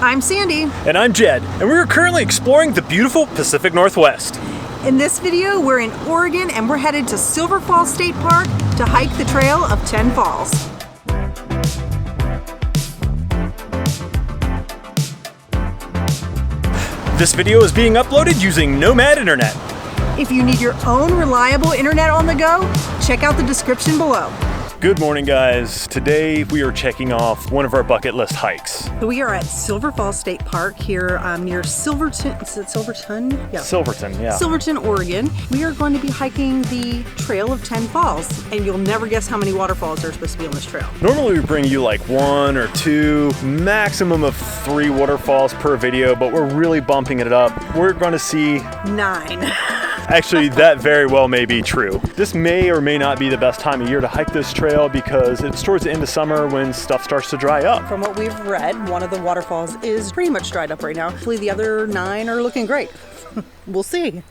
I'm Sandy. And I'm Jed, and we're currently exploring the beautiful Pacific Northwest. In this video, we're in Oregon and we're headed to Silver Falls State Park to hike the Trail of 10 Falls. This video is being uploaded using NOMAD INTERNET. If you need your own reliable internet on the go, check out the description below. Good morning, guys. Today we are checking off one of our bucket list hikes. So we are at Silver Falls State Park here near Silverton. Is it Silverton? Yeah. Silverton, yeah. Silverton, Oregon. We are going to be hiking the Trail of 10 Falls, and you'll never guess how many waterfalls are supposed to be on this trail. Normally we bring you like 1 or 2, maximum of 3 waterfalls per video, but we're really bumping it up. We're going to see 9. Actually, that very well may be true. This may or may not be the best time of year to hike this trail because it's towards the end of summer when stuff starts to dry up. From what we've read, one of the waterfalls is pretty much dried up right now. Hopefully the other 9 are looking great. We'll see.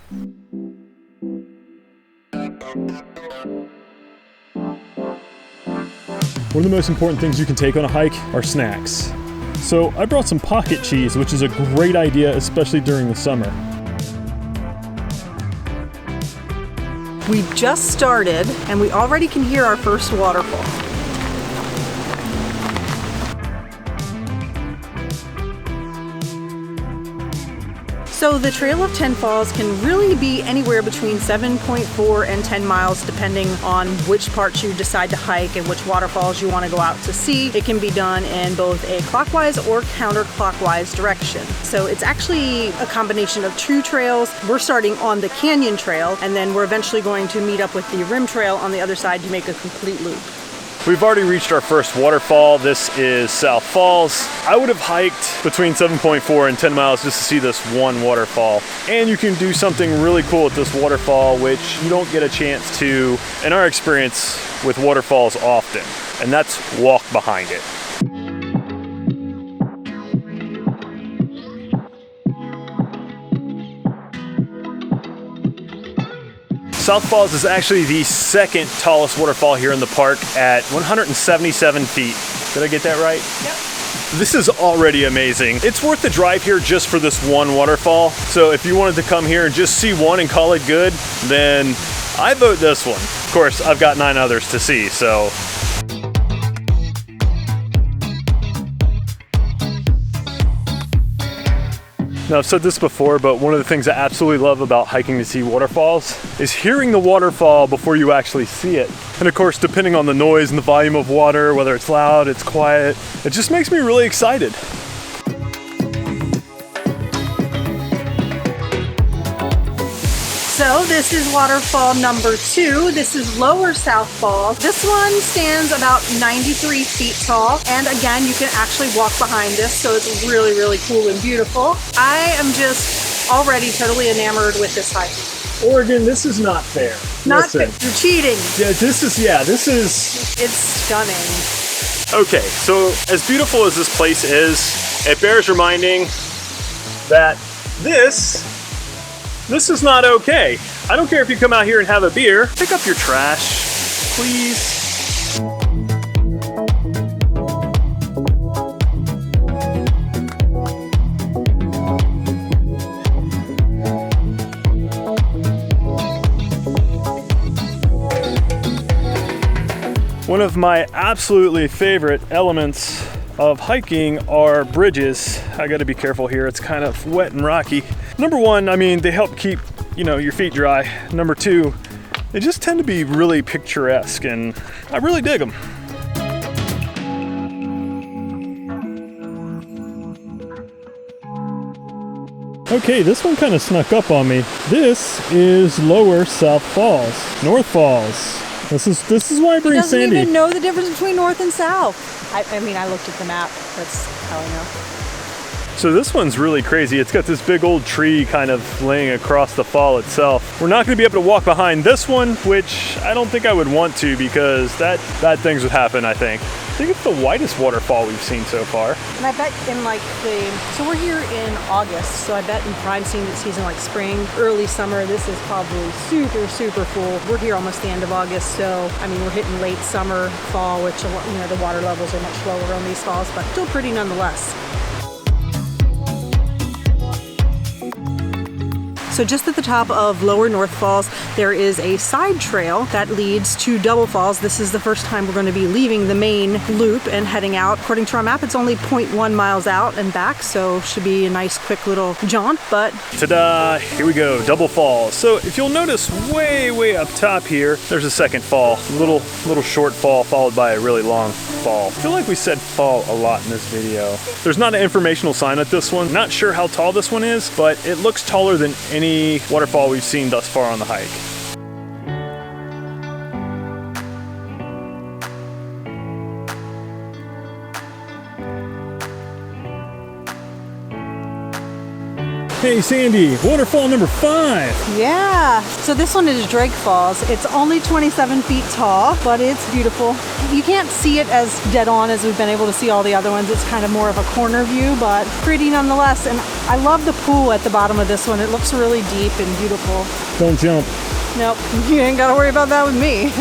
One of the most important things you can take on a hike are snacks. So I brought some pocket cheese, which is a great idea, especially during the summer. We just started and we already can hear our first waterfall. So the Trail of 10 Falls can really be anywhere between 7.4 and 10 miles depending on which parts you decide to hike and which waterfalls you want to go out to see. It can be done in both a clockwise or counterclockwise direction. So it's actually a combination of 2 trails. We're starting on the canyon trail and then we're eventually going to meet up with the rim trail on the other side to make a complete loop. We've already reached our first waterfall. This is South Falls. I would have hiked between 7.4 and 10 miles just to see this one waterfall. And you can do something really cool at this waterfall, which you don't get a chance to, in our experience, with waterfalls often. And that's walk behind it. South Falls is actually the second tallest waterfall here in the park at 177 feet. Did I get that right? Yep. This is already amazing. It's worth the drive here just for this one waterfall. So if you wanted to come here and just see one and call it good, then I vote this one. Of course, I've got 9 others to see, so. Now, I've said this before, but one of the things I absolutely love about hiking to see waterfalls is hearing the waterfall before you actually see it. And of course, depending on the noise and the volume of water, whether it's loud, it's quiet, it just makes me really excited. So this is waterfall number 2. This is Lower South Falls. This one stands about 93 feet tall. And again, you can actually walk behind this. So it's really, really cool and beautiful. I am just already totally enamored with this hike. Oregon, this is not fair. Not fair. You're cheating. Yeah, this is. It's stunning. Okay, so as beautiful as this place is, it bears reminding that this is not okay. I don't care if you come out here and have a beer. Pick up your trash, please. One of my absolutely favorite elements of hiking are bridges. I gotta be careful here, it's kind of wet and rocky. Number 1, I mean, they help keep, your feet dry. Number 2, they just tend to be really picturesque and I really dig them. Okay, this one kind of snuck up on me. This is Lower South Falls, North Falls. This is why I bring Sandy. He doesn't even know the difference between north and south. I mean, I looked at the map. That's how I know. So this one's really crazy. It's got this big old tree kind of laying across the fall itself. We're not going to be able to walk behind this one, which I don't think I would want to because bad things would happen, I think. I think it's the widest waterfall we've seen so far. And I bet in so we're here in August, so I bet in prime season like spring, early summer, this is probably super, super full. We're here almost the end of August, so I mean, we're hitting late summer, fall, which, the water levels are much lower on these falls, but still pretty nonetheless. So just at the top of Lower North Falls, there is a side trail that leads to Double Falls. This is the first time we're going to be leaving the main loop and heading out. According to our map, it's only 0.1 miles out and back, so should be a nice quick little jaunt, but... Ta-da! Here we go, Double Falls. So if you'll notice way up top here, there's a second fall. Little short fall followed by a really long fall. I feel like we said fall a lot in this video. There's not an informational sign at this one. Not sure how tall this one is, but it looks taller than any waterfall we've seen thus far on the hike. Hey Sandy, waterfall number 5. Yeah, so this one is Drake Falls. It's only 27 feet tall, but it's beautiful. You can't see it as dead on as we've been able to see all the other ones. It's kind of more of a corner view, but pretty nonetheless. And I love the pool at the bottom of this one. It looks really deep and beautiful. Don't jump. Nope, you ain't gotta worry about that with me.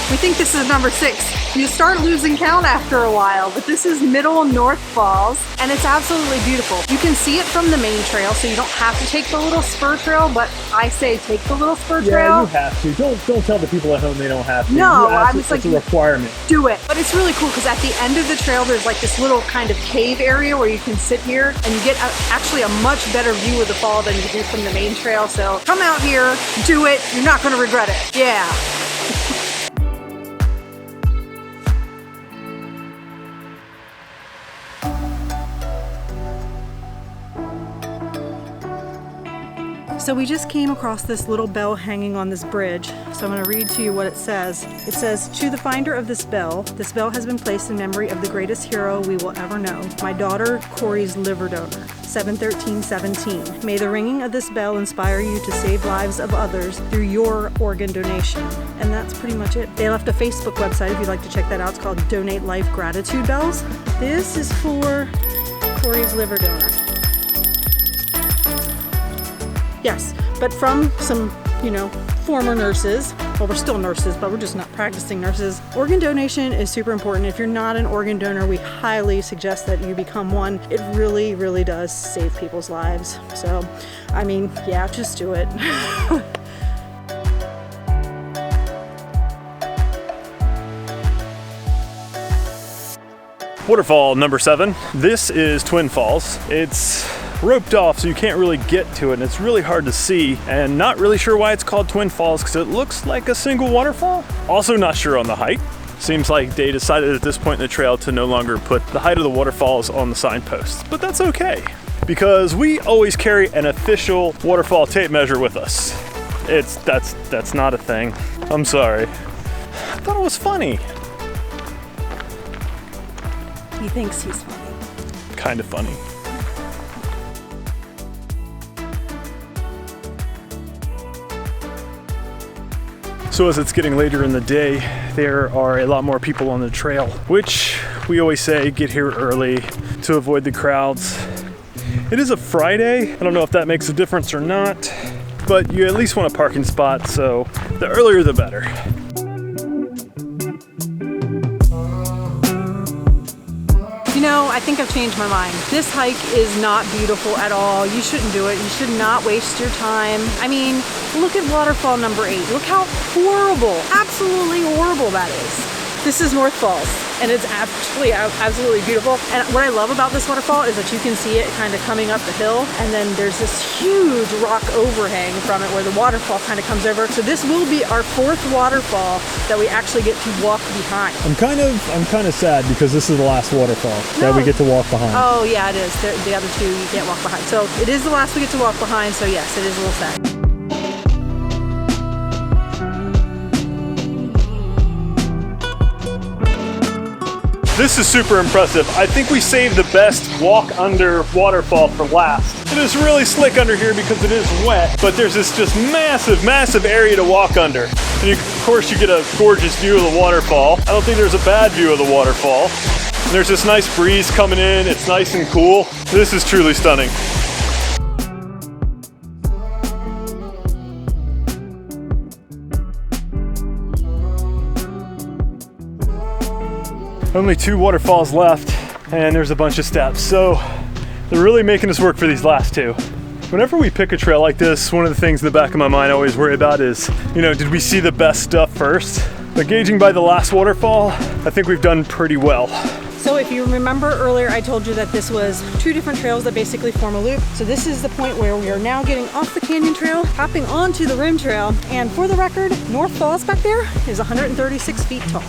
We think this is number 6. You start losing count after a while, but this is Middle North Falls, and it's absolutely beautiful. You can see it from the main trail, so you don't have to take the little spur trail, but I say take the little spur trail. Yeah, you have to. Don't tell the people at home they don't have to. No, I'm just it's like, a requirement. Do it. But it's really cool because at the end of the trail, there's like this little kind of cave area where you can sit here, and you get actually a much better view of the fall than you do from the main trail. So come out here, do it. You're not going to regret it. Yeah. So we just came across this little bell hanging on this bridge. So I'm going to read to you what it says. It says, "To the finder of this bell has been placed in memory of the greatest hero we will ever know, my daughter Corey's liver donor, 7/13/17. May the ringing of this bell inspire you to save lives of others through your organ donation." And that's pretty much it. They left a Facebook website if you'd like to check that out. It's called Donate Life Gratitude Bells. This is for Corey's liver donor. Yes, but from some, former nurses. Well, we're still nurses, but we're just not practicing nurses. Organ donation is super important. If you're not an organ donor, we highly suggest that you become one. It really, really does save people's lives. So, yeah, just do it. Waterfall number 7. This is Twin Falls. It's roped off so you can't really get to it, and it's really hard to see, and not really sure why it's called Twin Falls because it looks like a single waterfall. Also not sure on the height. Seems like they decided at this point in the trail to no longer put the height of the waterfalls on the signposts, but that's okay because we always carry an official waterfall tape measure with us. That's not a thing. I'm sorry. I thought it was funny. He thinks he's funny. Kind of funny. So as it's getting later in the day, there are a lot more people on the trail, which we always say get here early to avoid the crowds. It is a Friday. I don't know if that makes a difference or not, but you at least want a parking spot, so the earlier the better. I think I've changed my mind. This hike is not beautiful at all. You shouldn't do it. You should not waste your time. Look at waterfall number 8. Look how horrible, absolutely horrible that is. This is North Falls, and it's actually absolutely beautiful. And what I love about this waterfall is that you can see it kind of coming up the hill, and then there's this huge rock overhang from it where the waterfall kind of comes over. So this will be our 4th waterfall that we actually get to walk behind. I'm kind of sad because this is the last waterfall that we get to walk behind. Oh yeah, it is. The other 2 you can't walk behind. So it is the last we get to walk behind. So yes, it is a little sad. This is super impressive. I think we saved the best walk under waterfall for last. It is really slick under here because it is wet, but there's this just massive area to walk under. And of course you get a gorgeous view of the waterfall. I don't think there's a bad view of the waterfall. And there's this nice breeze coming in. It's nice and cool. This is truly stunning. Only 2 waterfalls left, and there's a bunch of steps. So they're really making us work for these last 2. Whenever we pick a trail like this, one of the things in the back of my mind I always worry about is, did we see the best stuff first? But gauging by the last waterfall, I think we've done pretty well. So if you remember earlier, I told you that this was 2 different trails that basically form a loop. So this is the point where we are now getting off the canyon trail, hopping onto the rim trail. And for the record, North Falls back there is 136 feet tall.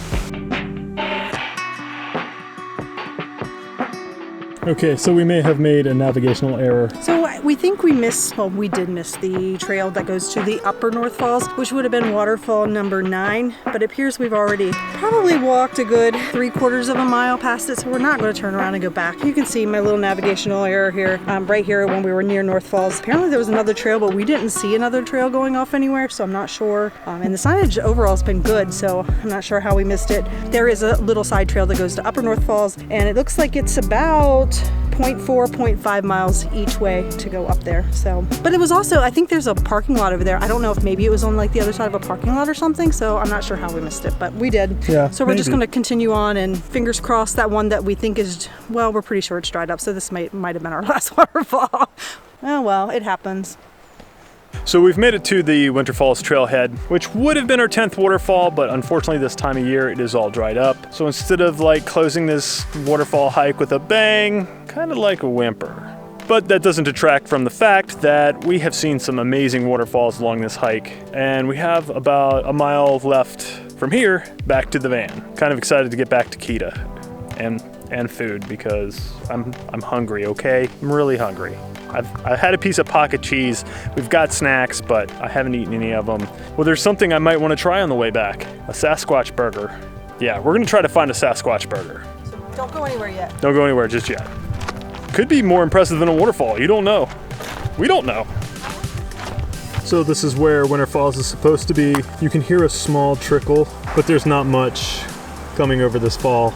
Okay, so we may have made a navigational error. So we think we did miss the trail that goes to the upper North Falls, which would have been waterfall number 9, but it appears we've already probably walked a good 3/4 of a mile past it, so we're not going to turn around and go back. You can see my little navigational error here, right here when we were near North Falls. Apparently there was another trail, but we didn't see another trail going off anywhere, so I'm not sure. And the signage overall has been good, so I'm not sure how we missed it. There is a little side trail that goes to upper North Falls, and it looks like it's about 0.4, 0.5 miles each way to go up there. So, but it was also, I think there's a parking lot over there. I don't know if maybe it was on like the other side of a parking lot or something, so I'm not sure how we missed it, but we did. Yeah, so we're just going to continue on, and fingers crossed that one that we think is, well, we're pretty sure it's dried up, so this might have been our last waterfall. Oh well, it happens. So we've made it to the Wanderful trailhead, which would have been our 10th waterfall, but unfortunately this time of year it is all dried up. So instead of like closing this waterfall hike with a bang, kind of like a whimper. But that doesn't detract from the fact that we have seen some amazing waterfalls along this hike, and we have about a mile left from here back to the van. Kind of excited to get back to Kita and food, because I'm hungry, okay? I'm really hungry. I've had a piece of pocket cheese. We've got snacks, but I haven't eaten any of them. Well, there's something I might want to try on the way back. A Sasquatch burger. Yeah, we're gonna try to find a Sasquatch burger. So don't go anywhere yet. Don't go anywhere just yet. Could be more impressive than a waterfall. You don't know. We don't know. So this is where Wanderfalls is supposed to be. You can hear a small trickle, but there's not much coming over this fall.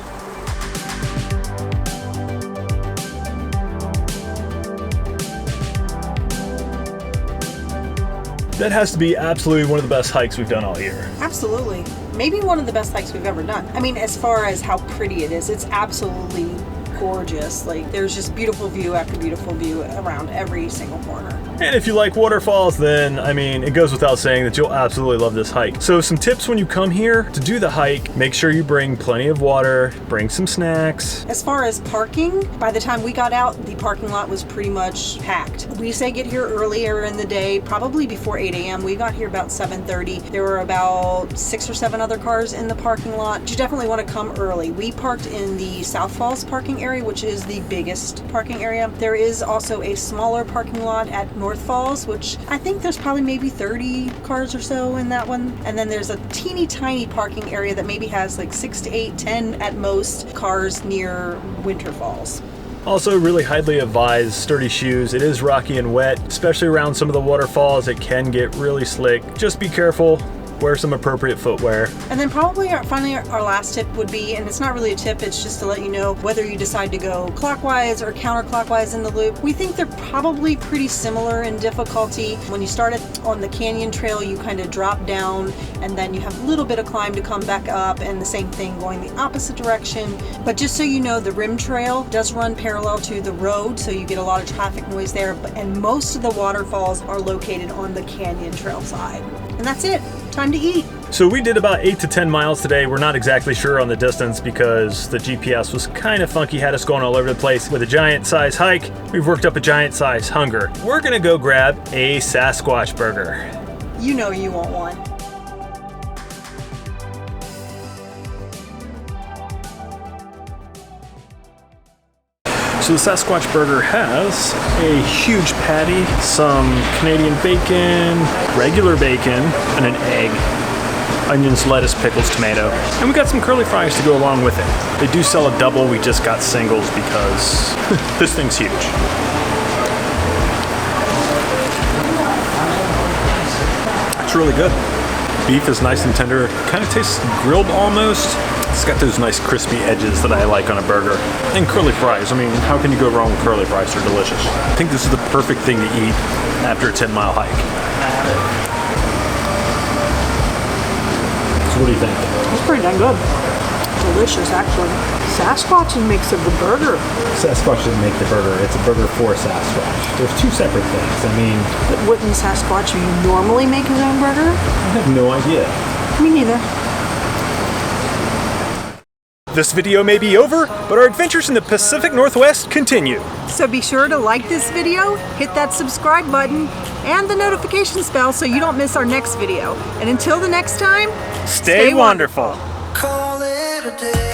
That has to be absolutely one of the best hikes we've done all year. Absolutely. Maybe one of the best hikes we've ever done. I mean, as far as how pretty it is, it's absolutely gorgeous. Like, there's just beautiful view after beautiful view around every single corner. And if you like waterfalls, then, I mean, it goes without saying that you'll absolutely love this hike. So some tips when you come here to do the hike: make sure you bring plenty of water, bring some snacks. As far as parking, by the time we got out, the parking lot was pretty much packed. We say get here earlier in the day, probably before 8 a.m. We got here about 7:30. There were about 6 or 7 other cars in the parking lot. You definitely want to come early. We parked in the South Falls parking area, which is the biggest parking area. There is also a smaller parking lot at North Falls, which I think there's probably maybe 30 cars or so in that one. And then there's a teeny tiny parking area that maybe has like 6 to 8, 10 at most cars near Winter Falls. Also, really highly advised sturdy shoes. It is rocky and wet, especially around some of the waterfalls. It can get really slick. Just be careful. Wear some appropriate footwear. And then probably finally our last tip would be, and it's not really a tip, it's just to let you know whether you decide to go clockwise or counterclockwise in the loop. We think they're probably pretty similar in difficulty. When you start on the canyon trail, you kind of drop down, and then you have a little bit of climb to come back up, and the same thing going the opposite direction. But just so you know, the rim trail does run parallel to the road, so you get a lot of traffic noise there, and most of the waterfalls are located on the canyon trail side. And that's it. Time to eat. So we did about 8 to 10 miles today. We're not exactly sure on the distance because the GPS was kind of funky, had us going all over the place. With a giant size hike, we've worked up a giant size hunger. We're gonna go grab a Sasquatch burger. You know you want one. So the Sasquatch burger has a huge patty, some Canadian bacon, regular bacon, and an egg, onions, lettuce, pickles, tomato. And we got some curly fries to go along with it. They do sell a double, we just got singles because this thing's huge. It's really good. Beef is nice and tender, kind of tastes grilled almost. It's got those nice crispy edges that I like on a burger. And curly fries. I mean, how can you go wrong with curly fries? They're delicious. I think this is the perfect thing to eat after a 10-mile hike. So what do you think? It's pretty dang good. It's a delicious, actually. Sasquatch makes of the burger. Sasquatch didn't make the burger. It's a burger for Sasquatch. There's two separate things. I mean... But wouldn't Sasquatch normally make his own burger? I have no idea. Me neither. This video may be over, but our adventures in the Pacific Northwest continue. So be sure to like this video, hit that subscribe button, and the notifications bell so you don't miss our next video. And until the next time, Stay wonderful. Call it a day.